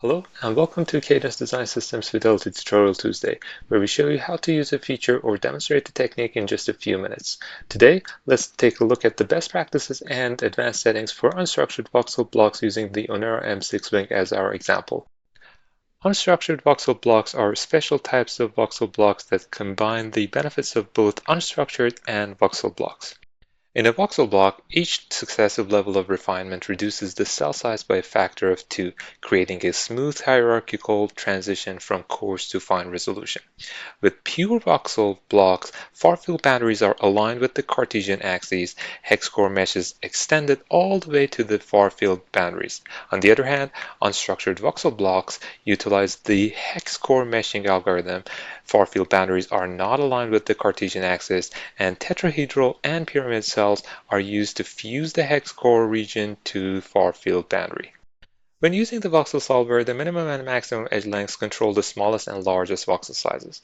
Hello and welcome to Cadence Design Systems Fidelity Tutorial Tuesday, where we show you how to use a feature or demonstrate the technique in just a few minutes. Today, let's take a look at the best practices and advanced settings for unstructured voxel blocks using the ONERA M6 wing as our example. Unstructured voxel blocks are special types of voxel blocks that combine the benefits of both unstructured and voxel blocks. In a voxel block, each successive level of refinement reduces the cell size by a factor of 2, creating a smooth hierarchical transition from coarse to fine resolution. With pure voxel blocks, far-field boundaries are aligned with the Cartesian axes, hex core meshes extended all the way to the far-field boundaries. On the other hand, unstructured voxel blocks utilize the hex core meshing algorithm. Far-field boundaries are not aligned with the Cartesian axis, and tetrahedral and pyramid cells are used to fuse the hex core region to far-field boundary. When using the voxel solver, the minimum and maximum edge lengths control the smallest and largest voxel sizes.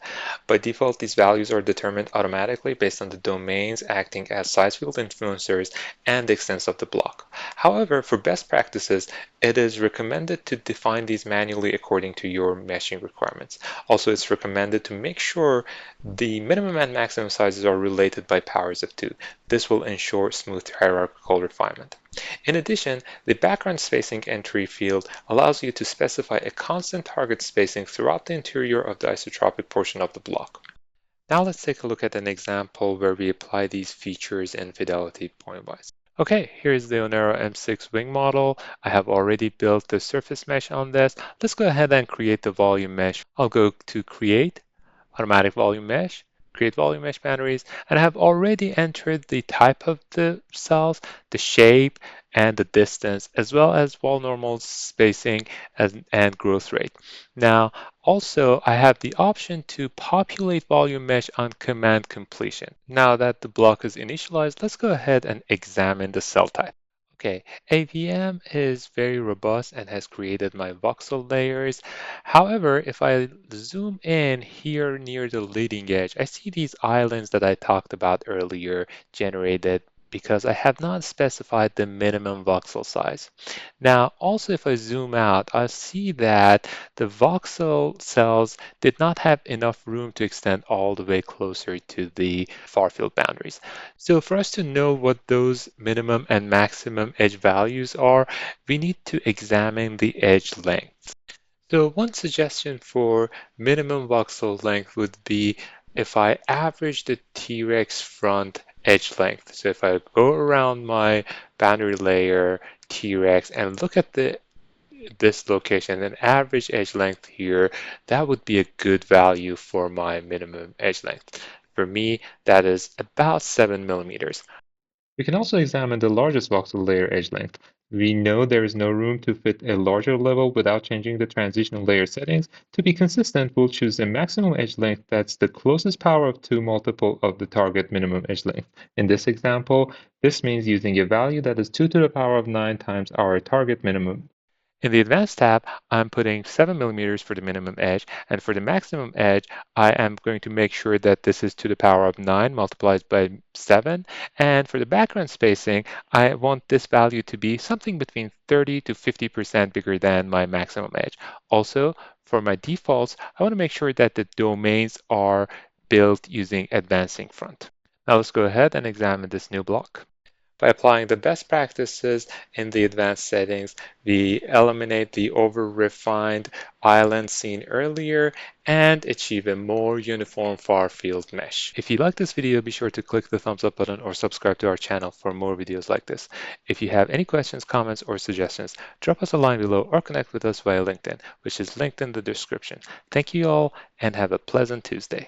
By default, these values are determined automatically based on the domains acting as size field influencers and the extents of the block. However, for best practices, it is recommended to define these manually according to your meshing requirements. Also, it's recommended to make sure the minimum and maximum sizes are related by powers of 2. This will ensure smooth hierarchical refinement. In addition, the background spacing entry field allows you to specify a constant target spacing throughout the interior of the isotropic portion of the block. Now let's take a look at an example where we apply these features in Fidelity Pointwise. Okay, here's the ONERA M6 wing model. I have already built the surface mesh on this. Let's go ahead and create the volume mesh. I'll go to Create, Automatic Volume Mesh, Create Volume Mesh Boundaries, and I have already entered the type of the cells, the shape, and the distance, as well as wall normal spacing and growth rate. Now, also, I have the option to populate volume mesh on command completion. Now that the block is initialized, let's go ahead and examine the cell type. Okay, AVM is very robust and has created my voxel layers. However, if I zoom in here near the leading edge, I see these islands that I talked about earlier generated because I have not specified the minimum voxel size. Now, also if I zoom out, I see that the voxel cells did not have enough room to extend all the way closer to the far field boundaries. So for us to know what those minimum and maximum edge values are, we need to examine the edge length. So one suggestion for minimum voxel length would be if I average the T-Rex front edge length. So if I go around my boundary layer T-Rex and look at this location, an average edge length here, that would be a good value for my minimum edge length. For me, that is about 7 millimeters. We can also examine the largest voxel layer edge length. We know there is no room to fit a larger level without changing the transitional layer settings. To be consistent, we'll choose a maximum edge length that's the closest power of 2 multiple of the target minimum edge length. In this example, this means using a value that is 2 to the power of 9 times our target minimum. In the Advanced tab, I'm putting 7 millimeters for the minimum edge, and for the maximum edge, I am going to make sure that this is to the power of 9 multiplied by 7, and for the background spacing, I want this value to be something between 30 to 50% bigger than my maximum edge. Also, for my defaults, I want to make sure that the domains are built using advancing front. Now let's go ahead and examine this new block. By applying the best practices in the advanced settings, we eliminate the over-refined island seen earlier and achieve a more uniform far field mesh. If you like this video, be sure to click the thumbs up button or subscribe to our channel for more videos like this. If you have any questions, comments, or suggestions, drop us a line below or connect with us via LinkedIn, which is linked in the description. Thank you all and have a pleasant Tuesday.